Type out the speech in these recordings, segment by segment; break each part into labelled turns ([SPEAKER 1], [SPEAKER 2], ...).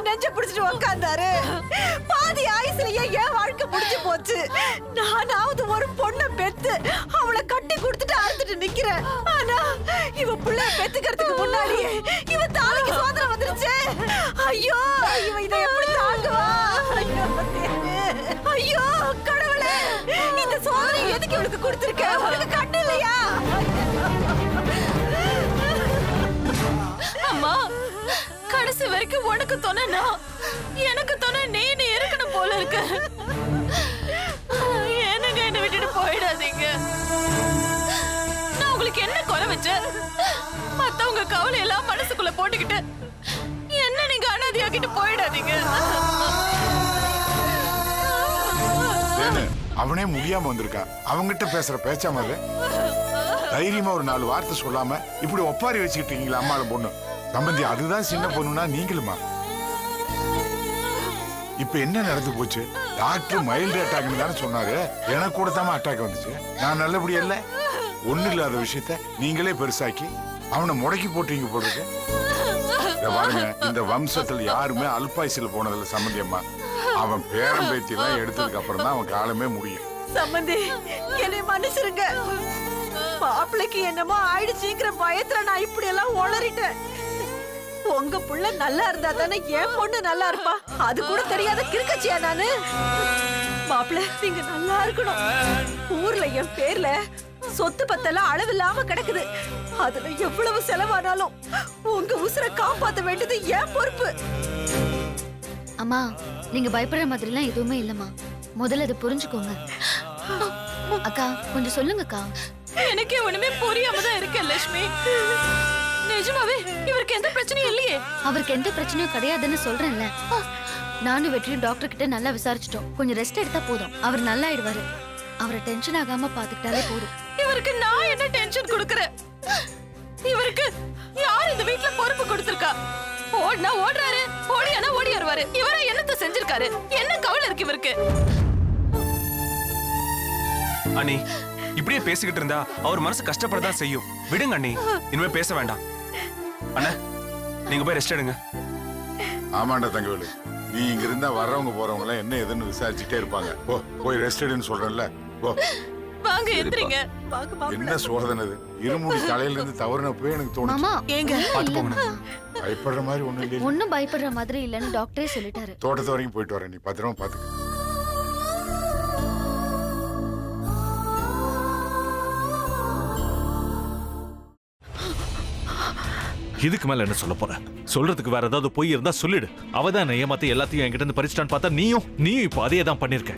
[SPEAKER 1] நெஞ்ச பிடிச்சிட்டு உட்கார்ந்தாரு. பாதி ஆயுசுலயே என் வாழ்க்கை முடிஞ்சு போச்சு. நானாவது ஒரு பொண்ணை பெத்து அவளை கட்டி கொடுத்துட்டு அறுத்துட்டு நிக்கிறேன். ஆனா இவ பிள்ளை பெத்துக்கிறதுக்கு முன்னாடியே இவ தாலிக்கு சோதனை வந்துருச்சு. ஐயோ இவ இதை எப்படி தாங்குவா? ஐயோ கடவுளே, இந்த சோதனை எதுக்கு இவளுக்கு கொடுத்திருக்க? உனக்கு கண்ணு இல்லையா?
[SPEAKER 2] அம்மா, கடைசி வரைக்கும் உனக்கு துணைனா எனக்கு துணை நீ இருக்கணும் போல இருக்கு. எனக்கு என்ன விட்டுட்டு போயிடாதீங்க. நான் உங்களுக்கு என்ன குறை வச்சேன்? மத்தவங்க கவலை எல்லாம் மனசுக்குள்ள போட்டுக்கிட்டு என்ன நீங்க அனாதையாக்கிட்டு போயிடாதீங்க.
[SPEAKER 3] அவனே முடியாம வந்திருக்கா. அவங்கிட்ட பேசுற பேச்சாம தைரியமா ஒரு 4 வார்த்தை சொல்லாம இப்படி ஒப்பாரி வச்சுக்கிட்டீங்களா அம்மாளும் பொண்ணு? சம்பந்தி, அதுதான் சின்ன பொண்ணுனா நீங்களுமா? இப்ப என்ன நடந்து போச்சு? டாக்டர் மைல்டு அட்டாக்னு தானே சொன்னாரு. எனக்கு கூட தான் அட்டாக் வந்துச்சு. நான் நல்லபடியா இல்ல. ஒண்ணு இல்லாத விஷயத்த நீங்களே பெருசாக்கி அவனை முடக்கி போட்டீங்க போடுறது. பாருங்க, இந்த வம்சத்துல யாருமே அல்பாயுசில போனதில்ல சம்பந்தி அம்மா. அவன் பேரம் பேத்தி எல்லாம் எடுத்ததுக்கு அப்புறம் தான் அவன் காலமே முடியும்.
[SPEAKER 1] சம்பந்தி, என்னை மன்னிச்சிருங்க. மாப்பிளைக்கு என்னமோ ஆயிடுச்சுங்கிற பயத்துல நான் இப்படி எல்லாம் உளறிட்டேன். உங்க புள்ள நல்லா இருந்தா தானே என் பொண்ணு நல்லா இருப்பா. அது கூட தெரியாத கிறுக்கச்சியா நானு? மாப்பிள்ள, நீங்க நல்லா இருக்கணும். ஊர்ல என் பேர்ல சொத்து பத்தெல்லாம் அளவில்லாம கிடக்குது. அதுல எவ்வளவு செலவானாலும் உங்க உசுரை காப்பாத்த வேண்டியது என் பொறுப்பு.
[SPEAKER 4] அம்மா, நீங்க பயப்படுற மாதிரி எல்லாம் எதுவுமே இல்லம்மா. முதல்ல அதை புரிஞ்சுக்கோங்க. அக்கா, கொஞ்சம் சொல்லுங்கக்கா.
[SPEAKER 2] எனக்கே ஒண்ணுமே புரியாம தான் இருக்கேன் லட்சுமி. நிஜமாவே இவருக்கு எந்த பிரச்சனையும் இல்லையே.
[SPEAKER 4] அவருக்கு எந்த பிரச்சனையும் கிடையாதுன்னு சொல்றேன்ல. நானும் வெற்றியும் டாக்டர் கிட்ட நல்லா விசாரிச்சிட்டோம். கொஞ்சம் ரெஸ்ட் எடுத்தா போதும். அவர் நல்லா ஆயிடுவாரு. அவரை டென்ஷன் ஆகாம பாத்துக்கிட்டாலே போதும்.
[SPEAKER 2] இவருக்கு நான் என்ன டென்ஷன் கொடுக்கறேன்? இவருக்கு யார் இந்த வீட்ல பொறுப்பு கொடுத்திருக்கா? ஓடினா ஓடுறாரு, ஓடியானா ஓடி வருவாரு. இவரா என்னத்த செஞ்சிருக்காரு? என்ன கவலை இருக்கு இவருக்கு?
[SPEAKER 5] அண்ணி, இப்படியே பேசிக்கிட்டு இருந்தா அவர் மனசு கஷ்டப்படதான் செய்யும். விடுங்க அண்ணி, இனிமே பேச வேண்டாம். அண்ணா, நீங்க போய் ரெஸ்ட் எடுங்க.
[SPEAKER 3] ஆமாண்டா தங்கவேலு, நீ இங்க இருந்தா வர்றவங்க போறவங்க எல்லாம் என்ன ஏதுன்னு விசாரிச்சுட்டே இருப்பாங்க. போய் ரெஸ்ட் எடுன்னு சொல்றேன்ல.
[SPEAKER 2] வாங்க எந்திரிங்க.
[SPEAKER 3] என்ன சோதனை இது? இருமுடி தலையில இருந்து தவறுனப்போ எனக்கு தோணுச்சு.
[SPEAKER 2] ஏங்க
[SPEAKER 5] பாத்து போங்க.
[SPEAKER 3] பயப்படுற மாதிரி ஒண்ணும் இல்ல.
[SPEAKER 4] ஒண்ணும் பயப்படுற மாதிரி இல்லன்னு டாக்டரே சொல்லிட்டாரு.
[SPEAKER 3] தோட்டத்து வரைக்கும் போயிட்டு வரேன். நீ பத்திரமா பாத்துக்க.
[SPEAKER 6] இதுக்கு மேல என்ன சொல்ல போற? சொல்றதுக்கு வேற ஏதாவது போய் இருந்தா சொல்லிடு. அவதான் ஏமாத்தி எல்லாத்தையும் என்கிட்ட இருந்து பறிச்சிட்டான்னு பார்த்தா நீயும் இப்ப அதே தான் பண்ணிருக்க.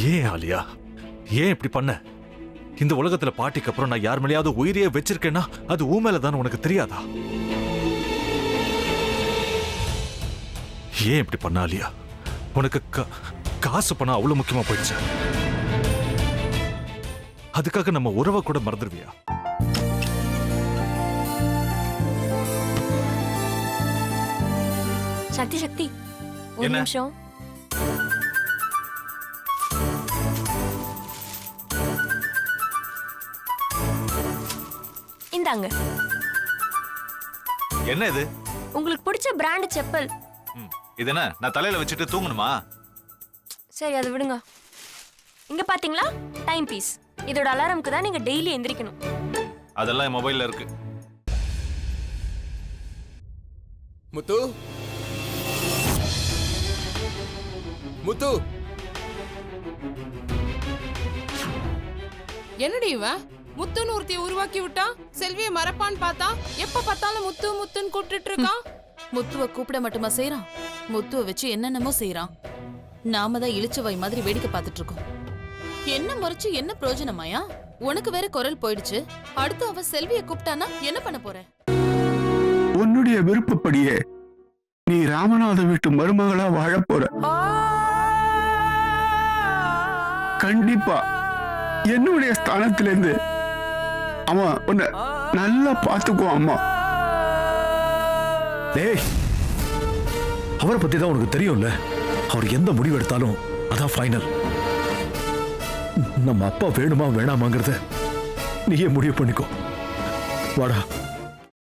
[SPEAKER 6] ஏன் ஆலியா, ஏன் இப்படி பண்ண? இந்த உலகத்துல பாட்டிக்கு அப்புறம் நான் யார் மேலேயாவது உயிரையே வச்சிருக்கேன்னா அது ஊ மேலதான் உனக்கு தெரியாதா? ஏன் இப்படி பண்ண ஆலியா? உனக்கு காசு பணம் அவ்வளவு முக்கியமா போயிடுச்சு. அதுக்காக நம்ம உறவை கூட மறந்துடுவியா?
[SPEAKER 7] சக்தி ஒரு நிமிஷம். இந்தாங்க.
[SPEAKER 6] என்ன இது?
[SPEAKER 7] உங்களுக்கு பிடிச்ச பிராண்ட் செப்பல்.
[SPEAKER 6] இது என்ன, நான் தலையில வச்சுட்டு தூங்கணுமா?
[SPEAKER 7] சரி, அதை விடுங்க. இங்க பாத்தீங்களா, டைம் பீஸ். இதோட அலாரம்க்கு தான் நீங்க டெய்லி எந்திரிக்கணும்.
[SPEAKER 6] அதெல்லாம் என் மொபைல்ல இருக்கு.
[SPEAKER 8] முத்து, முத்து,
[SPEAKER 9] என்னடி இவன் முத்துன்னு ஒருத்தைய உருவாக்கி விட்டான். செல்வியை மறப்பான்னு பார்த்தா எப்ப பார்த்தாலும் முத்து முத்துன்னு கூப்பிட்டு இருக்கான்.
[SPEAKER 2] முத்துவ கூப்பிட மட்டுமா செய்யறான்? முத்துவ வச்சு என்னென்னமோ செய்யறான். நாம தான் இளிச்சவாய் மாதிரி வேடிக்கை பார்த்துட்டு இருக்கோம். என்ன முறைச்சு என்ன பிரயோஜனமாயா? உனக்கு வேற குரல் போயிடுச்சு. அடுத்து அவ செல்வியை கூப்பிட்டானா என்ன பண்ண போற?
[SPEAKER 10] உன்னுடைய விருப்பப்படியே நீ ராமநாத வீட்டு மருமகளா வாழ போற. கண்டிப்பா என்னுடைய ஸ்தானத்திலிருந்து அவன் உன்னை நல்லா பார்த்துக்குவான். அம்மா, டேய்,
[SPEAKER 6] அவரை பத்தி தான் உனக்கு தெரியும்ல. அவர் எந்த முடிவு எடுத்தாலும் அதான் ஃபைனல். நம்ம அப்பா வேணுமா வேணாமாங்கிறத நீயே முடிவு பண்ணிக்கோ. வாடா.